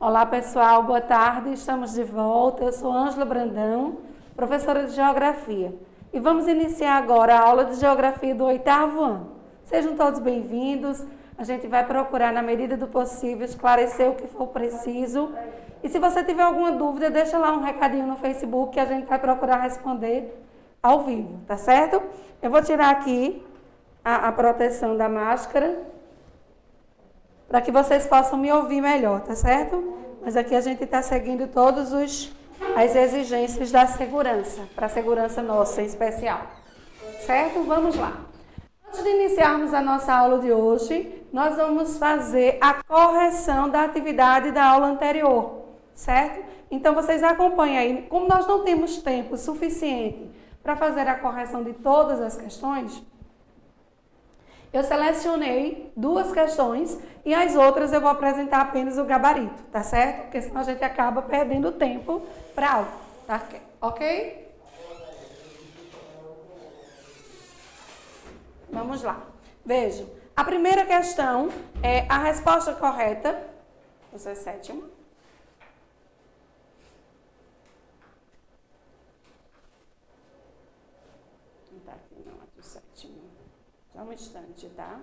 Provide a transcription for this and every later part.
Olá pessoal, boa tarde, estamos de volta. Eu sou Ângela Brandão, professora de Geografia. E vamos iniciar agora a aula de Geografia do 8º ano. Sejam todos bem-vindos. A gente vai procurar, na medida do possível, esclarecer o que for preciso. E se você tiver alguma dúvida, deixa lá um recadinho no Facebook que a gente vai procurar responder ao vivo, tá certo? Eu vou tirar aqui a proteção da máscara, para que vocês possam me ouvir melhor, tá certo? Mas aqui a gente está seguindo todas as exigências da segurança, para a segurança nossa em especial. Certo? Vamos lá. Antes de iniciarmos a nossa aula de hoje, nós vamos fazer a correção da atividade da aula anterior, certo? Então vocês acompanhem aí. Como nós não temos tempo suficiente para fazer a correção de todas as questões, eu selecionei 2 questões e as outras eu vou apresentar apenas o gabarito, tá certo? Porque senão a gente acaba perdendo tempo para a aula, tá? Ok? Vamos lá. Vejam, a primeira questão é a resposta correta. Você é 7º. Não tá aqui não, aqui o 7º. Só um instante, tá?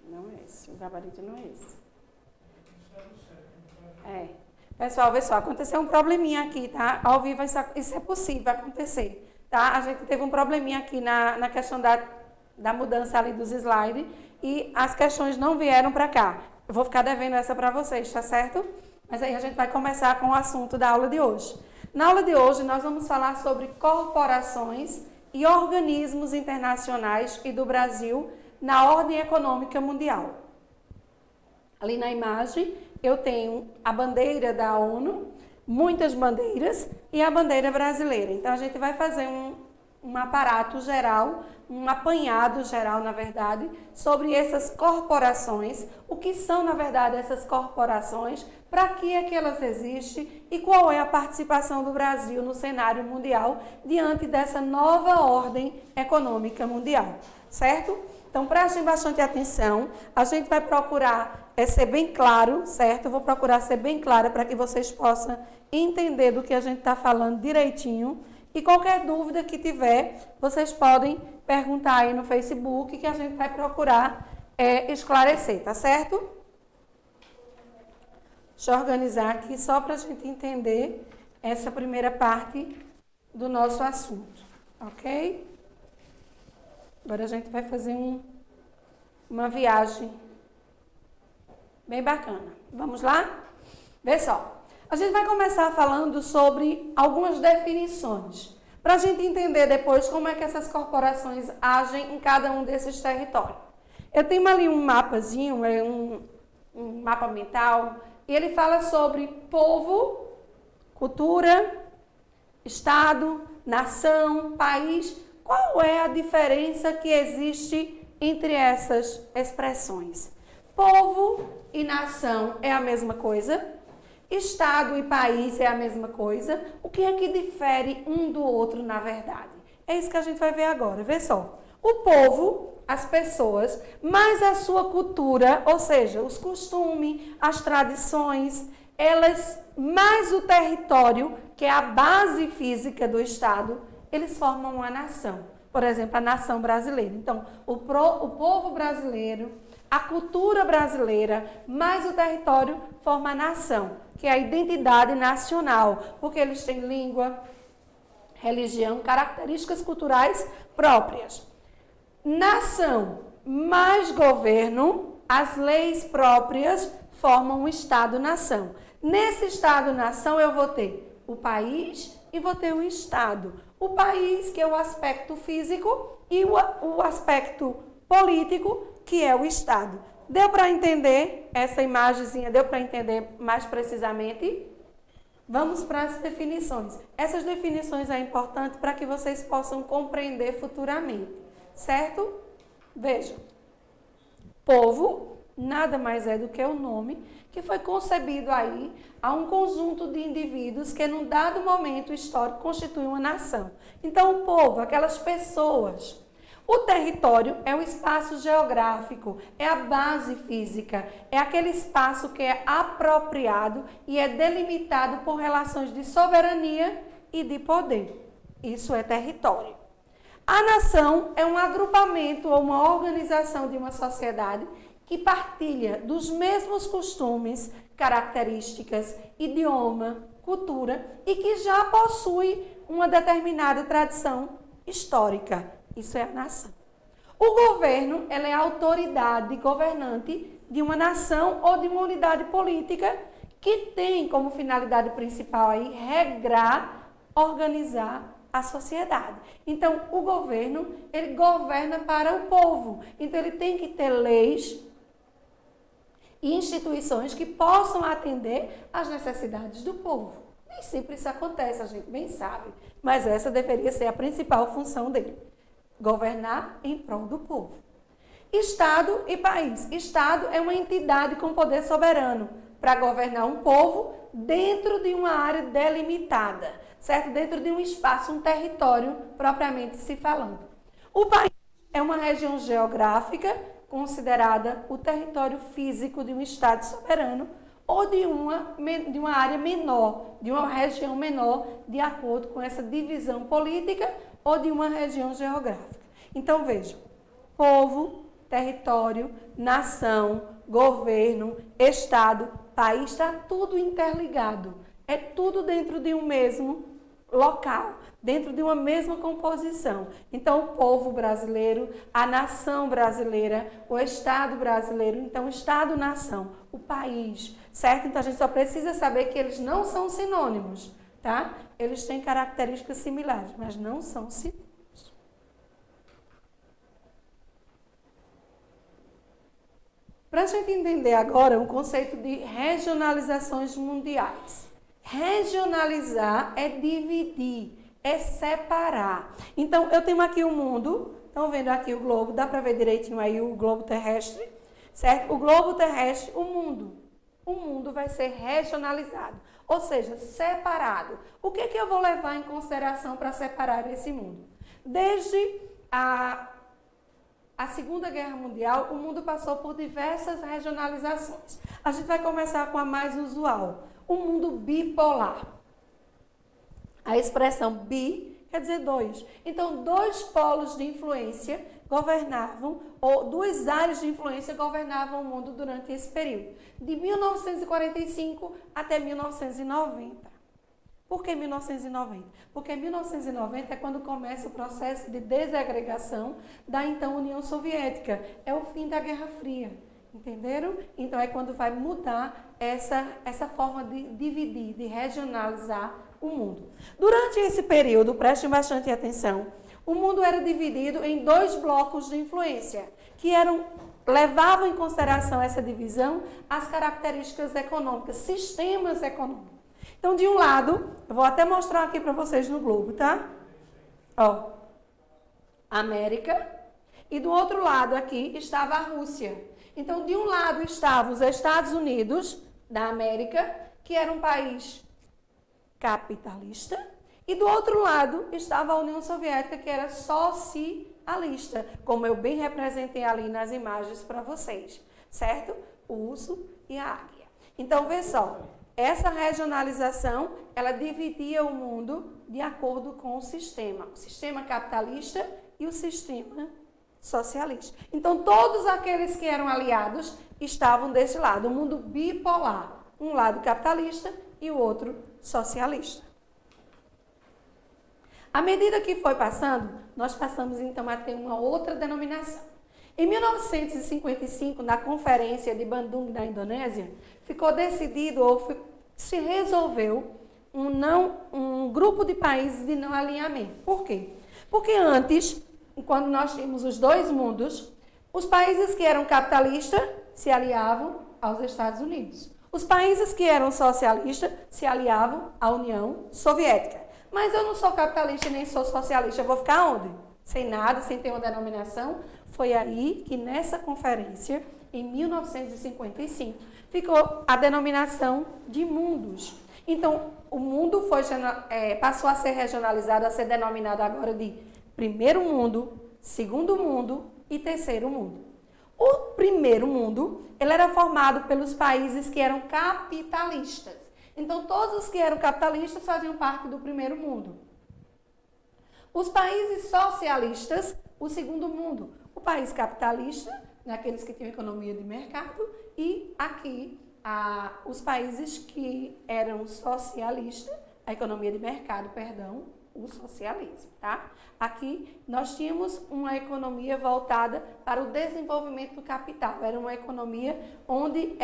Não é esse, o gabarito não é esse. É. Pessoal, vê só, aconteceu um probleminha aqui, tá? Ao vivo isso é possível acontecer, tá? A gente teve um probleminha aqui na questão da mudança ali dos slides e as questões não vieram para cá. Eu vou ficar devendo essa para vocês, tá certo? Mas aí a gente vai começar com o assunto da aula de hoje. Na aula de hoje, nós vamos falar sobre corporações e organismos internacionais e do Brasil na ordem econômica mundial. Ali na imagem, eu tenho a bandeira da ONU, muitas bandeiras, e a bandeira brasileira. Então, a gente vai fazer um aparato geral, um apanhado geral, na verdade, sobre essas corporações, o que são, na verdade, essas corporações, para que é que elas existem e qual é a participação do Brasil no cenário mundial diante dessa nova ordem econômica mundial, certo? Então, prestem bastante atenção, a gente vai procurar ser bem claro, certo? Eu vou procurar ser bem clara para que vocês possam entender do que a gente está falando direitinho. E qualquer dúvida que tiver, vocês podem perguntar aí no Facebook que a gente vai procurar esclarecer, tá certo? Deixa eu organizar aqui só para a gente entender essa primeira parte do nosso assunto, ok? Agora a gente vai fazer uma viagem bem bacana. Vamos lá? Vê só. A gente vai começar falando sobre algumas definições, para a gente entender depois como é que essas corporações agem em cada um desses territórios. Eu tenho ali um mapazinho, um mapa mental, e ele fala sobre povo, cultura, estado, nação, país. Qual é a diferença que existe entre essas expressões? Povo e nação é a mesma coisa? Estado e país é a mesma coisa? O que é que difere um do outro, na verdade? É isso que a gente vai ver agora. Vê só. O povo, as pessoas, mais a sua cultura, ou seja, os costumes, as tradições, elas, mais o território, que é a base física do Estado, eles formam uma nação. Por exemplo, a nação brasileira. Então, o povo brasileiro, a cultura brasileira, mais o território forma a nação, que é a identidade nacional, porque eles têm língua, religião, características culturais próprias. Nação mais governo, as leis próprias formam um Estado-nação. Nesse Estado-nação eu vou ter o país e vou ter o Estado. O país, que é o aspecto físico, e o aspecto político, que é o Estado. Deu para entender essa imagenzinha? Deu para entender mais precisamente? Vamos para as definições. Essas definições é importante para que vocês possam compreender futuramente, certo? Vejam. Povo nada mais é do que o nome que foi concebido aí a um conjunto de indivíduos que, num dado momento histórico, constituem uma nação. Então, o povo, aquelas pessoas. O território é o espaço geográfico, é a base física, é aquele espaço que é apropriado e é delimitado por relações de soberania e de poder. Isso é território. A nação é um agrupamento ou uma organização de uma sociedade que partilha dos mesmos costumes, características, idioma, cultura e que já possui uma determinada tradição histórica. Isso é a nação. O governo, ela é a autoridade governante de uma nação ou de uma unidade política que tem como finalidade principal aí regrar, organizar a sociedade. Então, o governo, ele governa para o povo. Então, ele tem que ter leis e instituições que possam atender às necessidades do povo. Nem sempre isso acontece, a gente bem sabe. Mas essa deveria ser a principal função dele. Governar em prol do povo. Estado e país. Estado é uma entidade com poder soberano para governar um povo dentro de uma área delimitada, certo? Dentro de um espaço, um território propriamente se falando. O país é uma região geográfica considerada o território físico de um estado soberano ou de uma área menor, de uma região menor, de acordo com essa divisão política ou de uma região geográfica. Então, vejam, povo, território, nação, governo, estado, país, está tudo interligado. É tudo dentro de um mesmo local, dentro de uma mesma composição. Então, o povo brasileiro, a nação brasileira, o Estado brasileiro, então, Estado-nação, o país, certo? Então, a gente só precisa saber que eles não são sinônimos, tá? Eles têm características similares, mas não são sinônimos. Para a gente entender agora o conceito de regionalizações mundiais. Regionalizar é dividir, é separar. Então, eu tenho aqui o mundo, estão vendo aqui o globo, dá para ver direitinho aí o globo terrestre, certo? O globo terrestre, o mundo. O mundo vai ser regionalizado, ou seja, separado. O que eu vou levar em consideração para separar esse mundo? Desde a Segunda Guerra Mundial, o mundo passou por diversas regionalizações. A gente vai começar com a mais usual, o mundo bipolar. A expressão bi quer dizer dois. Então, dois polos de influência governavam, ou duas áreas de influência governavam o mundo durante esse período, de 1945 até 1990. Por que 1990? Porque 1990 é quando começa o processo de desagregação da então União Soviética. É o fim da Guerra Fria. Entenderam? Então, é quando vai mudar essa forma de dividir, de regionalizar o mundo. Durante esse período, prestem bastante atenção, o mundo era dividido em dois blocos de influência, que levavam em consideração essa divisão as características econômicas, sistemas econômicos. Então, de um lado, eu vou até mostrar aqui para vocês no globo, tá? Ó, América, e do outro lado aqui estava a Rússia. Então, de um lado estavam os Estados Unidos da América, que era um país capitalista, e do outro lado estava a União Soviética, que era socialista, como eu bem representei ali nas imagens para vocês, certo? O urso e a águia. Então, vê só, essa regionalização, ela dividia o mundo de acordo com o sistema capitalista e o sistema socialista. Então, todos aqueles que eram aliados estavam desse lado, o mundo bipolar, um lado capitalista e o outro socialista. À medida que foi passando, nós passamos então a ter uma outra denominação. Em 1955, na Conferência de Bandung, da Indonésia, ficou decidido, se resolveu, um grupo de países de não alinhamento. Por quê? Porque antes, quando nós tínhamos os dois mundos, os países que eram capitalistas se aliavam aos Estados Unidos. Os países que eram socialistas se aliavam à União Soviética. Mas eu não sou capitalista nem sou socialista, eu vou ficar onde? Sem nada, sem ter uma denominação. Foi aí que nessa conferência, em 1955, ficou a denominação de mundos. Então, o mundo passou a ser regionalizado, a ser denominado agora de primeiro mundo, segundo mundo e terceiro mundo. O primeiro mundo, ele era formado pelos países que eram capitalistas. Então, todos os que eram capitalistas faziam parte do primeiro mundo. Os países socialistas, o segundo mundo. O país capitalista, aqueles que tinham economia de mercado, e aqui os países que eram socialistas, a economia de mercado, perdão, o socialismo, tá? Aqui nós tínhamos uma economia voltada para o desenvolvimento do capital. Era uma economia onde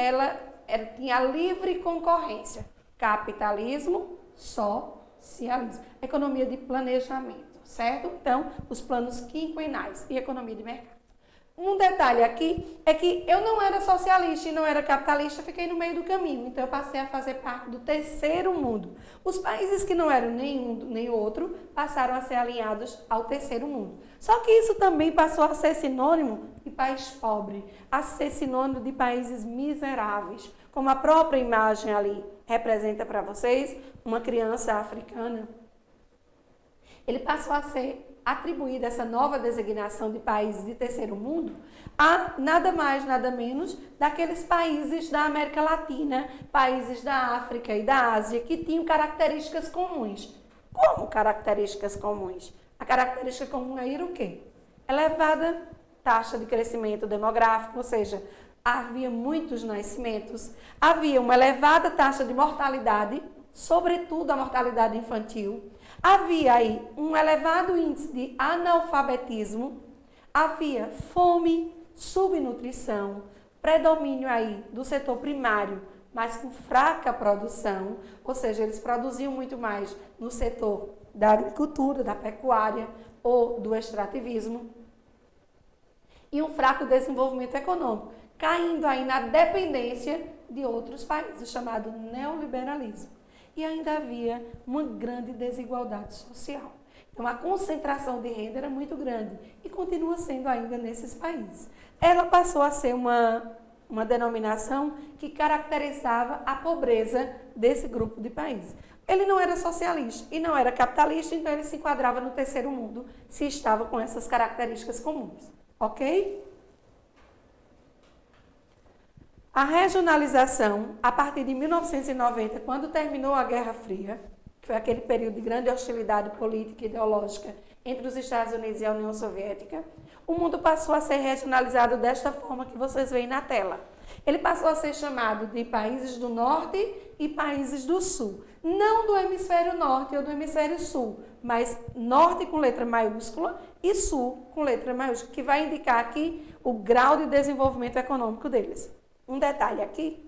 tinha livre concorrência. Capitalismo, socialismo. Economia de planejamento, certo? Então, os planos quinquenais e economia de mercado. Um detalhe aqui é que eu não era socialista e não era capitalista, fiquei no meio do caminho. Então, eu passei a fazer parte do terceiro mundo. Os países que não eram nenhum nem outro passaram a ser alinhados ao terceiro mundo. Só que isso também passou a ser sinônimo de país pobre, a ser sinônimo de países miseráveis, como a própria imagem ali representa para vocês, uma criança africana. Ele passou a ser atribuída essa nova designação de países de terceiro mundo a nada mais, nada menos daqueles países da América Latina, países da África e da Ásia que tinham características comuns. Como características comuns? A característica comum aí era o quê? Elevada taxa de crescimento demográfico, ou seja, havia muitos nascimentos, havia uma elevada taxa de mortalidade, sobretudo a mortalidade infantil. Havia aí um elevado índice de analfabetismo, havia fome, subnutrição, predomínio aí do setor primário, mas com fraca produção, ou seja, eles produziam muito mais no setor da agricultura, da pecuária ou do extrativismo, e um fraco desenvolvimento econômico, caindo aí na dependência de outros países, chamado neoliberalismo. E ainda havia uma grande desigualdade social. Então, a concentração de renda era muito grande e continua sendo ainda nesses países. Ela passou a ser uma denominação que caracterizava a pobreza desse grupo de países. Ele não era socialista e não era capitalista, então ele se enquadrava no terceiro mundo se estava com essas características comuns. Ok? A regionalização, a partir de 1990, quando terminou a Guerra Fria, que foi aquele período de grande hostilidade política e ideológica entre os Estados Unidos e a União Soviética, o mundo passou a ser regionalizado desta forma que vocês veem na tela. Ele passou a ser chamado de países do Norte e países do Sul. Não do hemisfério Norte ou do hemisfério Sul, mas Norte com letra maiúscula e Sul com letra maiúscula, que vai indicar aqui o grau de desenvolvimento econômico deles. Um detalhe aqui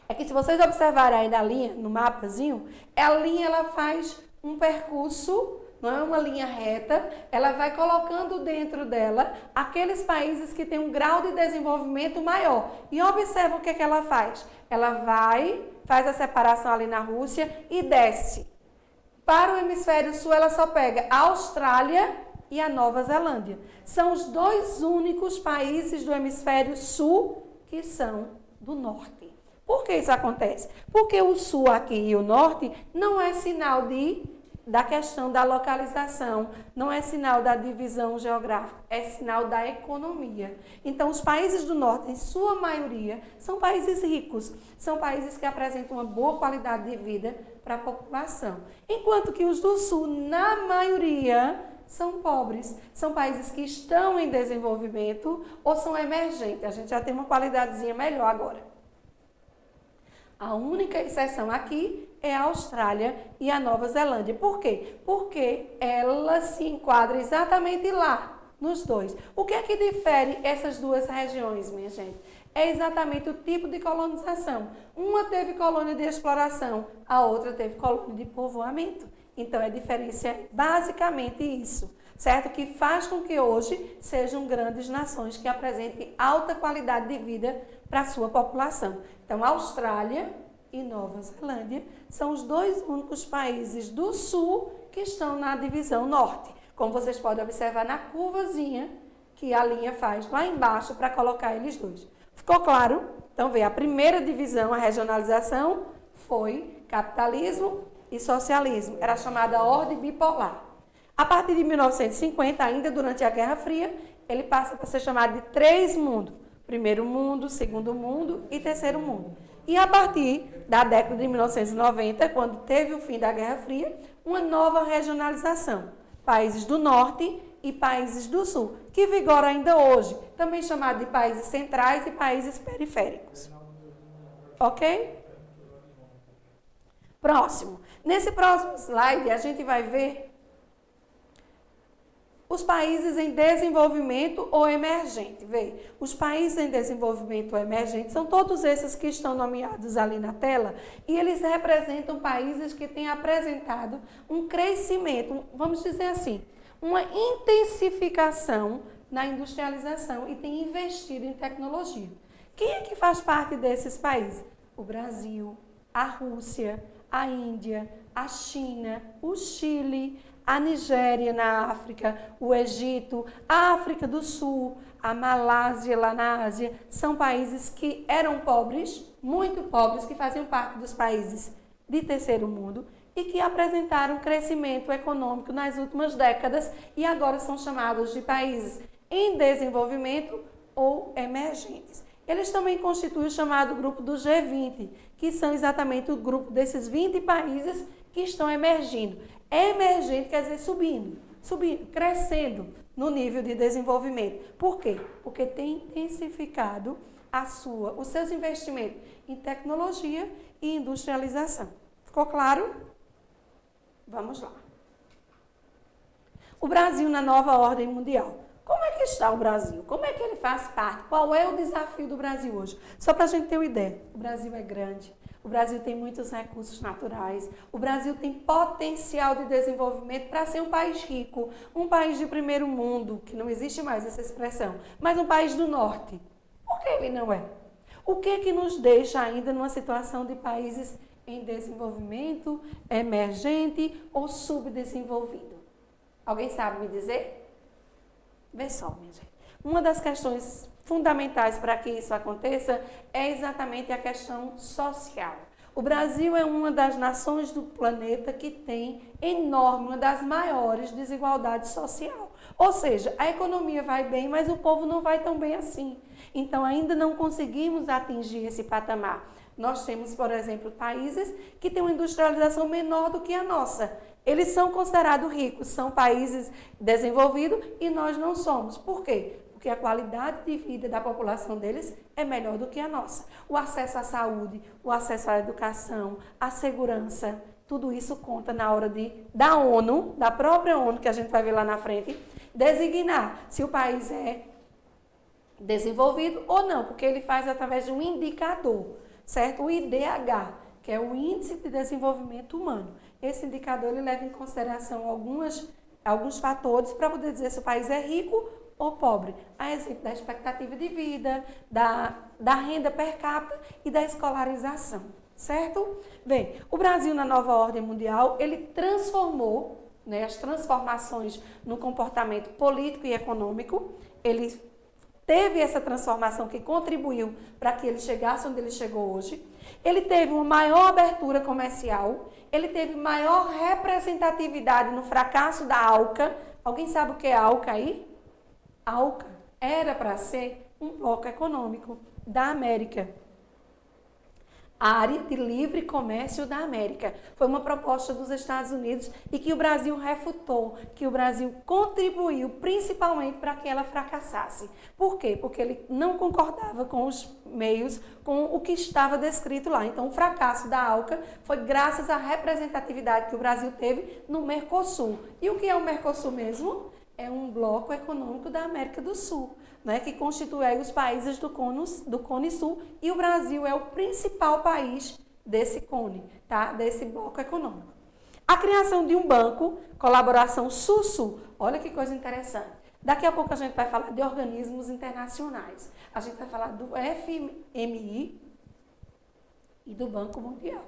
é que se vocês observarem aí na linha, no mapazinho, a linha ela faz um percurso, não é uma linha reta, ela vai colocando dentro dela aqueles países que têm um grau de desenvolvimento maior. E observa o que ela faz. Ela faz a separação ali na Rússia e desce. Para o hemisfério sul, ela só pega a Austrália e a Nova Zelândia. São os dois únicos países do hemisfério sul que são do norte. Por que isso acontece? Porque o sul aqui e o norte não é sinal da questão da localização, não é sinal da divisão geográfica, é sinal da economia. Então, os países do norte, em sua maioria, são países ricos, são países que apresentam uma boa qualidade de vida para a população. Enquanto que os do sul, na maioria, são pobres, são países que estão em desenvolvimento ou são emergentes. A gente já tem uma qualidadezinha melhor agora. A única exceção aqui é a Austrália e a Nova Zelândia. Por quê? Porque ela se enquadra exatamente lá, nos dois. O que é que difere essas duas regiões, minha gente? É exatamente o tipo de colonização. Uma teve colônia de exploração, a outra teve colônia de povoamento. Então, a diferença é basicamente isso, certo? Que faz com que hoje sejam grandes nações que apresentem alta qualidade de vida para a sua população. Então, Austrália e Nova Zelândia são os dois únicos países do sul que estão na divisão norte. Como vocês podem observar na curvazinha que a linha faz lá embaixo para colocar eles dois. Ficou claro? Então, vê, a primeira divisão, a regionalização, foi capitalismo e socialismo. Era chamada ordem bipolar. A partir de 1950, ainda durante a Guerra Fria, ele passa a ser chamado de três mundos. Primeiro mundo, segundo mundo e terceiro mundo. E a partir da década de 1990, quando teve o fim da Guerra Fria, uma nova regionalização. Países do Norte e países do Sul, que vigora ainda hoje, também chamado de países centrais e países periféricos. Ok? Próximo. Nesse próximo slide, a gente vai ver os países em desenvolvimento ou emergente. Vê, os países em desenvolvimento ou emergente são todos esses que estão nomeados ali na tela e eles representam países que têm apresentado um crescimento, vamos dizer assim, uma intensificação na industrialização e têm investido em tecnologia. Quem é que faz parte desses países? O Brasil, a Rússia, a Índia, a China, o Chile, a Nigéria na África, o Egito, a África do Sul, a Malásia lá na Ásia, são países que eram pobres, muito pobres, que faziam parte dos países de terceiro mundo e que apresentaram crescimento econômico nas últimas décadas e agora são chamados de países em desenvolvimento ou emergentes. Eles também constituem o chamado grupo do G20, que são exatamente o grupo desses 20 países que estão emergindo. Emergente quer dizer subindo, crescendo no nível de desenvolvimento. Por quê? Porque tem intensificado os seus investimentos em tecnologia e industrialização. Ficou claro? Vamos lá. O Brasil na nova ordem mundial. Como é que está o Brasil? Como é que ele faz parte? Qual é o desafio do Brasil hoje? Só para a gente ter uma ideia. O Brasil é grande. O Brasil tem muitos recursos naturais. O Brasil tem potencial de desenvolvimento para ser um país rico, um país de primeiro mundo, que não existe mais essa expressão, mas um país do norte. Por que ele não é? O que é que nos deixa ainda numa situação de países em desenvolvimento, emergente ou subdesenvolvido? Alguém sabe me dizer? Vê só, minha gente. Uma das questões fundamentais para que isso aconteça é exatamente a questão social. O Brasil é uma das nações do planeta que tem enorme, uma das maiores desigualdades social. Ou seja, a economia vai bem, mas o povo não vai tão bem assim. Então, ainda não conseguimos atingir esse patamar. Nós temos, por exemplo, países que têm uma industrialização menor do que a nossa. Eles são considerados ricos, são países desenvolvidos e nós não somos. Por quê? Porque a qualidade de vida da população deles é melhor do que a nossa. O acesso à saúde, o acesso à educação, à segurança, tudo isso conta na hora da ONU, da própria ONU, que a gente vai ver lá na frente, designar se o país é desenvolvido ou não, porque ele faz através de um indicador, certo? O IDH, que é o Índice de Desenvolvimento Humano. Esse indicador ele leva em consideração alguns fatores para poder dizer se o país é rico ou pobre. A exemplo da expectativa de vida, da renda per capita e da escolarização, certo? Bem, o Brasil na nova ordem mundial, ele transformou, né, as transformações no comportamento político e econômico, ele teve essa transformação que contribuiu para que ele chegasse onde ele chegou hoje. Ele teve uma maior abertura comercial, ele teve maior representatividade no fracasso da ALCA. Alguém sabe o que é ALCA aí? A ALCA era para ser um bloco econômico da América. A área de livre comércio da América. Foi uma proposta dos Estados Unidos e que o Brasil refutou, que o Brasil contribuiu principalmente para que ela fracassasse. Por quê? Porque ele não concordava com os meios, com o que estava descrito lá. Então, o fracasso da ALCA foi graças à representatividade que o Brasil teve no Mercosul. E o que é o Mercosul mesmo? É um bloco econômico da América do Sul, né, que constitui os países do Cone Sul, e o Brasil é o principal país desse cone, tá, desse bloco econômico. A criação de um banco, colaboração Sul-Sul, olha que coisa interessante. Daqui a pouco a gente vai falar de organismos internacionais. A gente vai falar do FMI e do Banco Mundial.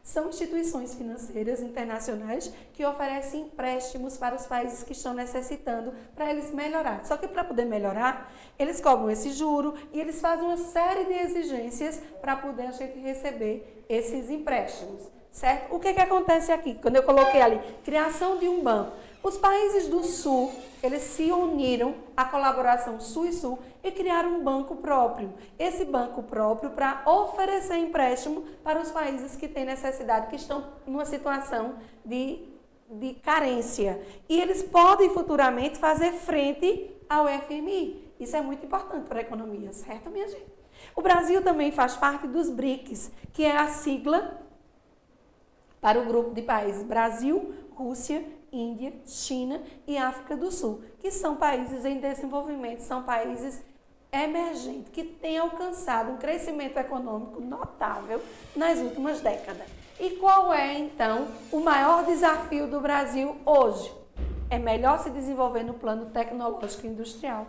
São instituições financeiras internacionais que oferecem empréstimos para os países que estão necessitando para eles melhorar. Só que para poder melhorar, eles cobram esse juro e eles fazem uma série de exigências para poder a gente receber esses empréstimos, certo? O que acontece aqui? Quando eu coloquei ali, criação de um banco. Os países do Sul, eles se uniram à colaboração Sul e Sul e criaram um banco próprio. Esse banco próprio para oferecer empréstimo para os países que têm necessidade, que estão numa situação de carência. E eles podem futuramente fazer frente ao FMI. Isso é muito importante para a economia, certo, minha gente? O Brasil também faz parte dos BRICS, que é a sigla para o grupo de países Brasil, Rússia, Índia, China e África do Sul, que são países em desenvolvimento, são países emergentes, que têm alcançado um crescimento econômico notável nas últimas décadas. E qual é, então, o maior desafio do Brasil hoje? É melhor se desenvolver no plano tecnológico e industrial,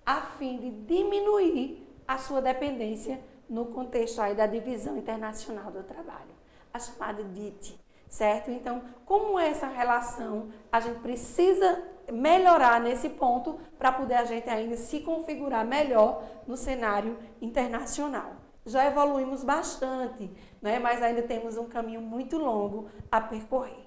a fim de diminuir a sua dependência no contexto aí da Divisão Internacional do Trabalho, a chamada DIT, certo? Então, como essa relação a gente precisa melhorar nesse ponto para poder a gente ainda se configurar melhor no cenário internacional. Já evoluímos bastante, né? Mas ainda temos um caminho muito longo a percorrer.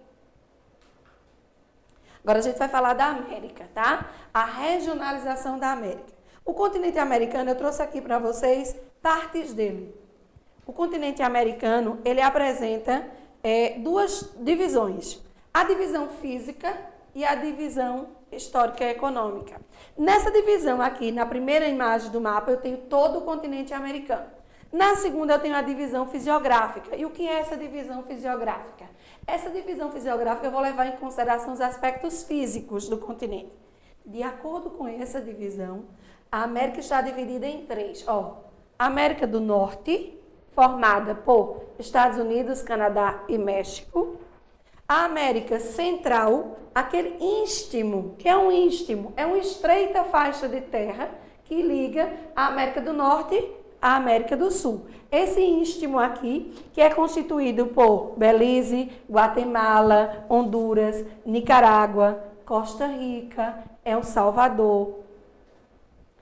Agora a gente vai falar da América, tá? A regionalização da América. O continente americano, eu trouxe aqui para vocês partes dele. O continente americano, ele apresenta duas divisões. A divisão física e a divisão histórica e econômica. Nessa divisão aqui, na primeira imagem do mapa, eu tenho todo o continente americano. Na segunda, eu tenho a divisão fisiográfica. E o que é essa divisão fisiográfica? Essa divisão fisiográfica eu vou levar em consideração os aspectos físicos do continente. De acordo com essa divisão, a América está dividida em três. América do Norte, formada por Estados Unidos, Canadá e México. A América Central, aquele istmo, que é um istmo, é uma estreita faixa de terra que liga a América do Norte à América do Sul. Esse istmo aqui, que é constituído por Belize, Guatemala, Honduras, Nicarágua, Costa Rica, El Salvador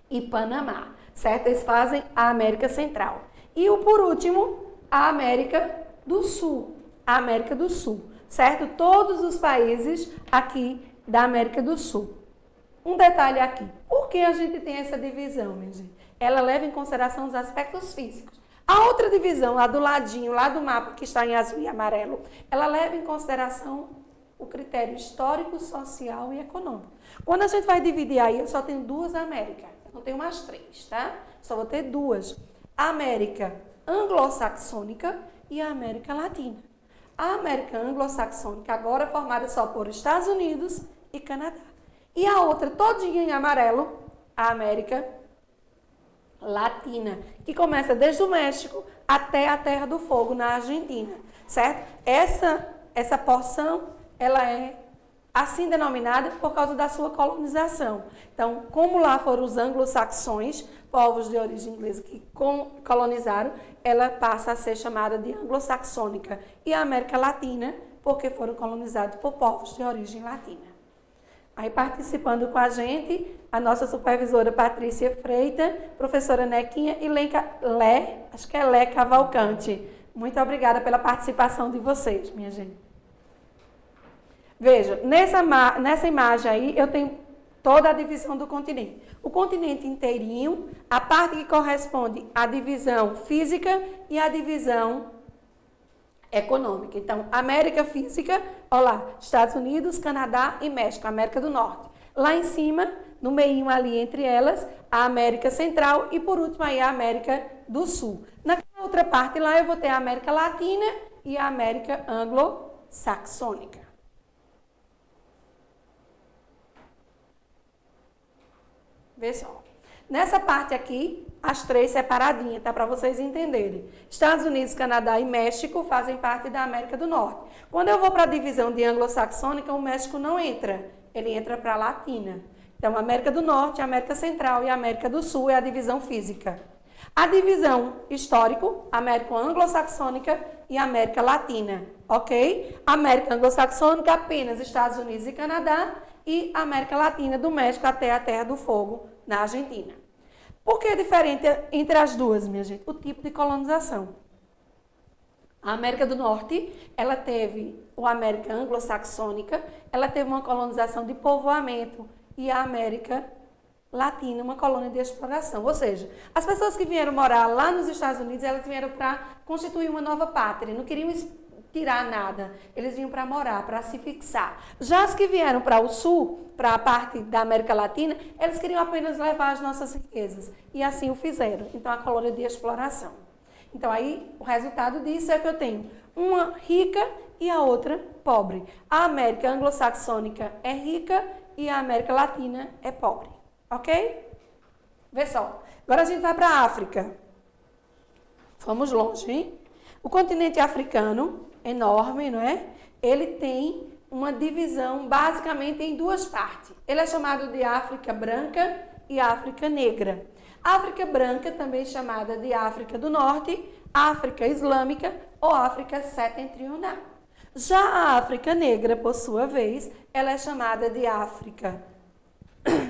e Panamá, certo? Eles fazem a América Central. E por último, a América do Sul. A América do Sul, certo? Todos os países aqui da América do Sul. Um detalhe aqui. Por que a gente tem essa divisão, minha gente? Ela leva em consideração os aspectos físicos. A outra divisão, lá do ladinho, lá do mapa, que está em azul e amarelo, ela leva em consideração o critério histórico, social e econômico. Quando a gente vai dividir aí, eu só tenho duas Américas. Não tenho mais três, tá? Só vou ter duas. A América anglo-saxônica e a América latina. A América anglo-saxônica agora é formada só por Estados Unidos e Canadá. E a outra, todinha em amarelo, a América latina, que começa desde o México até a Terra do Fogo, na Argentina, certo? Essa porção, ela é assim denominada por causa da sua colonização. Então, como lá foram os anglo-saxões, povos de origem inglesa que colonizaram, ela passa a ser chamada de anglo-saxônica. E a América Latina, porque foram colonizados por povos de origem latina. Aí participando com a gente, a nossa supervisora Patrícia Freita, professora Nequinha e Lé Cavalcante. Muito obrigada pela participação de vocês, minha gente. Veja, nessa imagem aí, eu tenho toda a divisão do continente. O continente inteirinho, a parte que corresponde à divisão física e à divisão econômica. Então, América física, olha lá, Estados Unidos, Canadá e México, América do Norte. Lá em cima, no meio ali entre elas, a América Central e, por último, aí a América do Sul. Naquela outra parte lá, eu vou ter a América Latina e a América Anglo-Saxônica. Vê só. Nessa parte aqui, as três separadinhas, tá? Para vocês entenderem. Estados Unidos, Canadá e México fazem parte da América do Norte. Quando eu vou para a divisão de anglo-saxônica, o México não entra. Ele entra para a Latina. Então, América do Norte, América Central e América do Sul é a divisão física. A divisão histórico, América anglo-saxônica e América Latina, ok? América anglo-saxônica apenas Estados Unidos e Canadá e América Latina do México até a Terra do Fogo, na Argentina. Por que é diferente entre as duas, minha gente? O tipo de colonização. A América do Norte, ela teve a América anglo-saxônica, ela teve uma colonização de povoamento, e a América Latina, uma colônia de exploração. Ou seja, as pessoas que vieram morar lá nos Estados Unidos, elas vieram para constituir uma nova pátria, não queriam tirar nada, eles vinham para morar, para se fixar. Já as que vieram para o sul, para a parte da América Latina, eles queriam apenas levar as nossas riquezas, e assim o fizeram. Então, a colônia de exploração. Então, aí, o resultado disso é que eu tenho uma rica e a outra pobre. A América anglo-saxônica é rica e a América Latina é pobre. Ok? Vê só. Agora a gente vai para a África. Vamos longe, hein? O continente africano, enorme, não é? Ele tem uma divisão basicamente em duas partes. Ele é chamado de África Branca e África Negra. África Branca, também chamada de África do Norte, África Islâmica ou África Setentrional. Já a África Negra, por sua vez, ela é chamada de África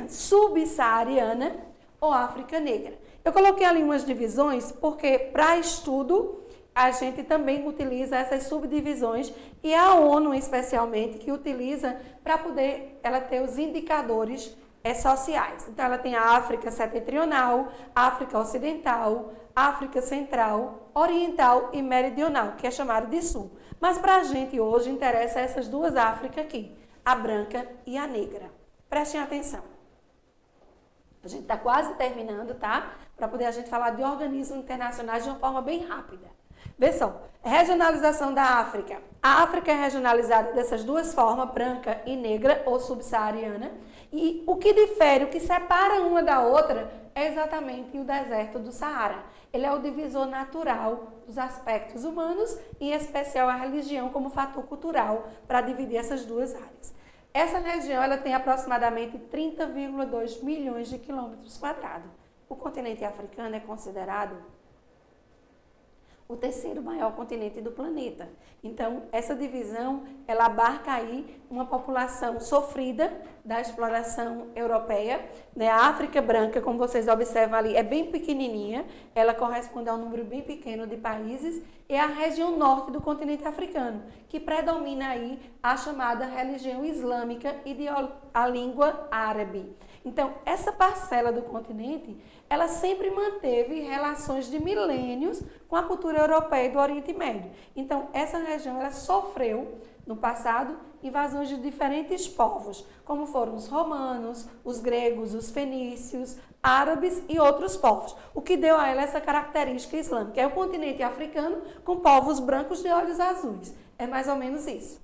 Subsaariana ou África Negra. Eu coloquei ali umas divisões porque, para estudo, a gente também utiliza essas subdivisões e a ONU, especialmente, que utiliza para poder ela ter os indicadores sociais. Então, ela tem a África Setentrional, África Ocidental, África Central, Oriental e Meridional, que é chamado de Sul. Mas para a gente hoje interessa essas duas Áfricas aqui, a branca e a negra. Prestem atenção. A gente está quase terminando, tá? Para poder a gente falar de organismos internacionais de uma forma bem rápida. Vê só, regionalização da África. A África é regionalizada dessas duas formas, branca e negra ou subsaariana. E o que difere, o que separa uma da outra é exatamente o deserto do Saara. Ele é o divisor natural dos aspectos humanos, em especial a religião como fator cultural para dividir essas duas áreas. Essa região ela tem aproximadamente 30,2 milhões de quilômetros quadrados. O continente africano é considerado o terceiro maior continente do planeta. Então, essa divisão, ela abarca aí uma população sofrida da exploração europeia, né? A África Branca, como vocês observam ali, é bem pequenininha, ela corresponde a um número bem pequeno de países, e a região norte do continente africano, que predomina aí a chamada religião islâmica e a língua árabe. Então, essa parcela do continente, ela sempre manteve relações de milênios com a cultura europeia e do Oriente Médio. Então, essa região ela sofreu, no passado, invasões de diferentes povos, como foram os romanos, os gregos, os fenícios, árabes e outros povos, o que deu a ela essa característica islâmica. É o continente africano com povos brancos de olhos azuis. É mais ou menos isso.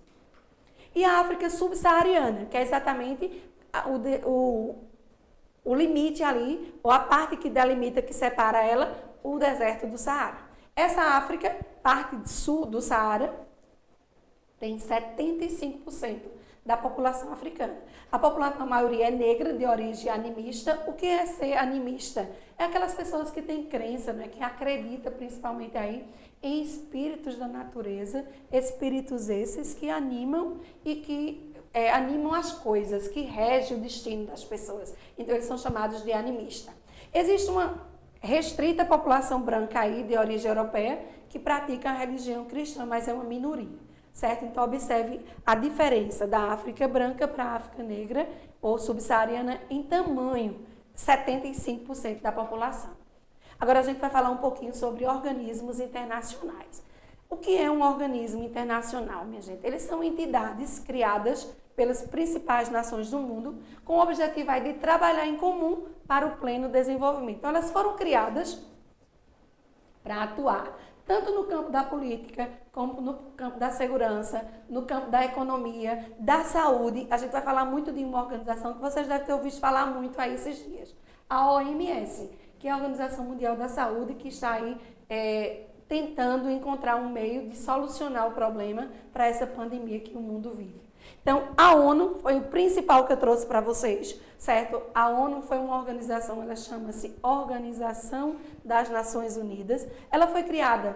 E a África subsaariana, que é exatamente o limite ali, ou a parte que delimita, que separa ela, o deserto do Saara. Essa África, parte sul do Saara, tem 75% da população africana. A população, a maioria é negra, de origem animista. O que é ser animista? É aquelas pessoas que têm crença, né, que acreditam principalmente aí em espíritos da natureza, espíritos esses que animam e que animam as coisas, que regem o destino das pessoas. Então, eles são chamados de animista. Existe uma restrita população branca aí, de origem europeia, que pratica a religião cristã, mas é uma minoria, certo? Então, observe a diferença da África branca para a África negra ou subsaariana em tamanho, 75% da população. Agora, a gente vai falar um pouquinho sobre organismos internacionais. O que é um organismo internacional, minha gente? Eles são entidades criadas pelas principais nações do mundo com o objetivo aí de trabalhar em comum para o pleno desenvolvimento. Então, elas foram criadas para atuar tanto no campo da política, como no campo da segurança, no campo da economia, da saúde. A gente vai falar muito de uma organização que vocês devem ter ouvido falar muito aí esses dias. A OMS, que é a Organização Mundial da Saúde, que está aí tentando encontrar um meio de solucionar o problema para essa pandemia que o mundo vive. Então, a ONU foi o principal que eu trouxe para vocês, certo? A ONU foi uma organização, ela chama-se Organização das Nações Unidas. Ela foi criada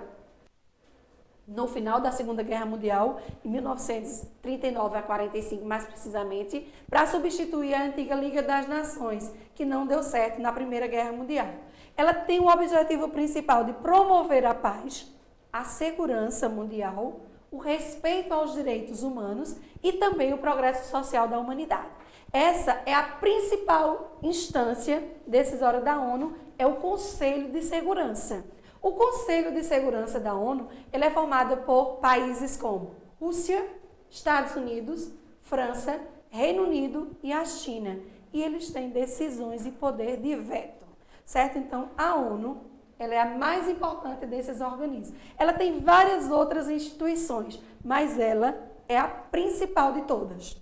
no final da Segunda Guerra Mundial, em 1939 a 45, mais precisamente, para substituir a antiga Liga das Nações, que não deu certo na Primeira Guerra Mundial. Ela tem o objetivo principal de promover a paz, a a segurança mundial, o respeito aos direitos humanos e também o progresso social da humanidade. Essa é a principal instância desses órgãos da ONU, é o Conselho de Segurança. O Conselho de Segurança da ONU, ele é formado por países como Rússia, Estados Unidos, França, Reino Unido e a China. E eles têm decisões e poder de veto, certo? Então, a ONU, ela é a mais importante desses organismos. Ela tem várias outras instituições, mas ela é a principal de todas.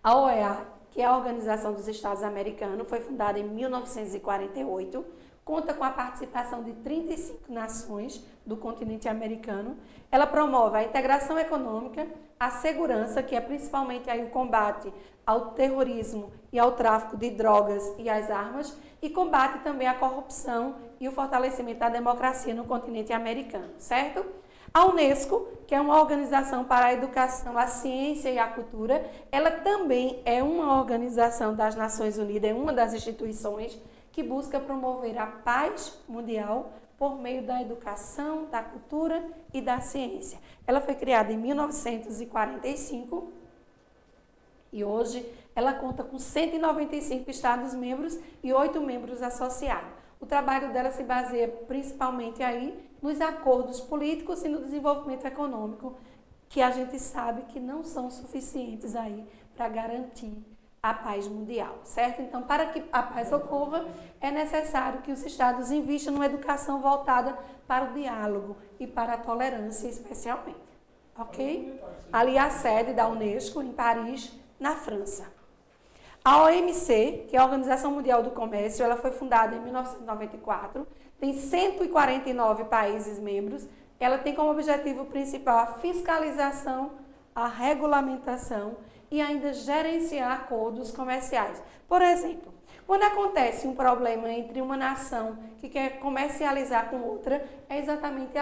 A OEA, que é a Organização dos Estados Americanos, foi fundada em 1948, conta com a participação de 35 nações do continente americano. Ela promove a integração econômica, a segurança, que é principalmente aí o combate ao terrorismo e ao tráfico de drogas e às armas, e combate também a corrupção e o fortalecimento da democracia no continente americano, certo? A Unesco, que é uma organização para a educação, a ciência e a cultura, ela também é uma organização das Nações Unidas, é uma das instituições que busca promover a paz mundial por meio da educação, da cultura e da ciência. Ela foi criada em 1945 e hoje ela conta com 195 Estados-membros e 8 membros associados. O trabalho dela se baseia principalmente aí nos acordos políticos e no desenvolvimento econômico, que a gente sabe que não são suficientes aí para garantir a paz mundial, certo? Então, para que a paz ocorra, é necessário que os Estados invistam numa educação voltada para o diálogo e para a tolerância, especialmente, ok? Ali a sede da Unesco, em Paris, na França. A OMC, que é a Organização Mundial do Comércio, ela foi fundada em 1994, tem 149 países membros, ela tem como objetivo principal a fiscalização, a regulamentação e ainda gerenciar acordos comerciais. Por exemplo, quando acontece um problema entre uma nação que quer comercializar com outra, é exatamente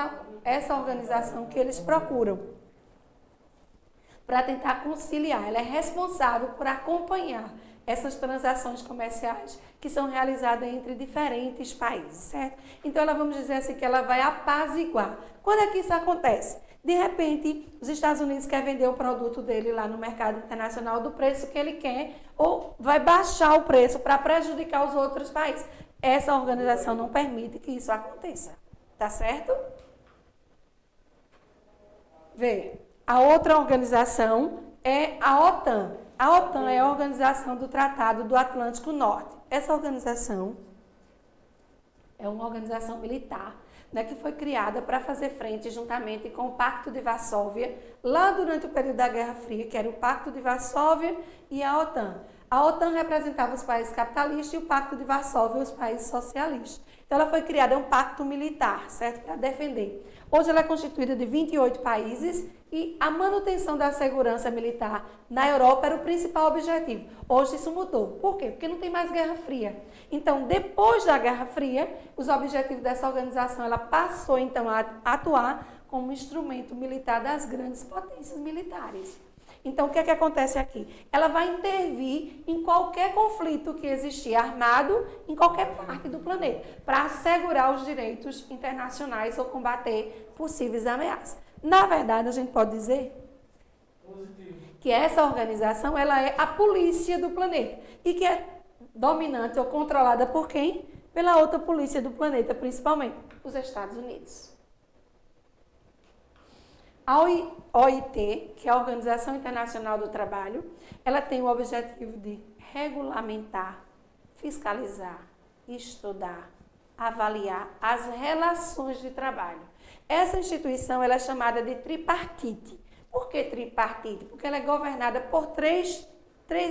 essa organização que eles procuram para tentar conciliar. Ela é responsável por acompanhar essas transações comerciais que são realizadas entre diferentes países, certo? Então, ela, vamos dizer assim, que ela vai apaziguar. Quando é que isso acontece? De repente, os Estados Unidos querem vender o produto dele lá no mercado internacional do preço que ele quer, ou vai baixar o preço para prejudicar os outros países. Essa organização não permite que isso aconteça, tá certo? Vê, a outra organização é a OTAN. A OTAN é a Organização do Tratado do Atlântico Norte. Essa organização é uma organização militar, né, que foi criada para fazer frente juntamente com o Pacto de Varsóvia, lá durante o período da Guerra Fria, que era o Pacto de Varsóvia e a OTAN. A OTAN representava os países capitalistas e o Pacto de Varsóvia os países socialistas. Então, ela foi criada, é um pacto militar, certo? Para defender. Hoje, ela é constituída de 28 países e a manutenção da segurança militar na Europa era o principal objetivo. Hoje, isso mudou. Por quê? Porque não tem mais Guerra Fria. Então, depois da Guerra Fria, os objetivos dessa organização, ela passou, então, a atuar como instrumento militar das grandes potências militares. Então, o que é que acontece aqui? Ela vai intervir em qualquer conflito que existir armado em qualquer parte do planeta, para assegurar os direitos internacionais ou combater possíveis ameaças. Na verdade, a gente pode dizer que essa organização, ela é a polícia do planeta e que é dominante ou controlada por quem? Pela outra polícia do planeta, principalmente os Estados Unidos. A OIT, que é a Organização Internacional do Trabalho, ela tem o objetivo de regulamentar, fiscalizar, estudar, avaliar as relações de trabalho. Essa instituição ela é chamada de tripartite. Por que tripartite? Porque ela é governada por três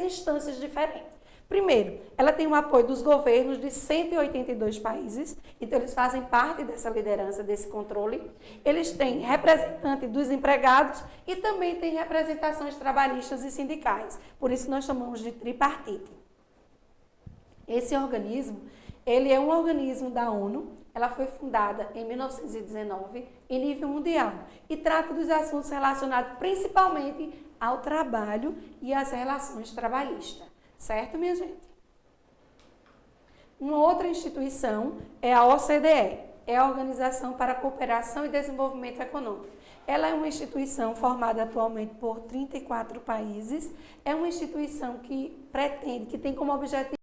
instâncias diferentes. Primeiro, ela tem o apoio dos governos de 182 países, então eles fazem parte dessa liderança, desse controle. Eles têm representante dos empregados e também têm representações trabalhistas e sindicais. Por isso nós chamamos de tripartite. Esse organismo, ele é um organismo da ONU, ela foi fundada em 1919 em nível mundial e trata dos assuntos relacionados principalmente ao trabalho e às relações trabalhistas. Certo, minha gente? Uma outra instituição é a OCDE. é a Organização para a Cooperação e Desenvolvimento Econômico. Ela é uma instituição formada atualmente por 34 países. É uma instituição que pretende, que tem como objetivo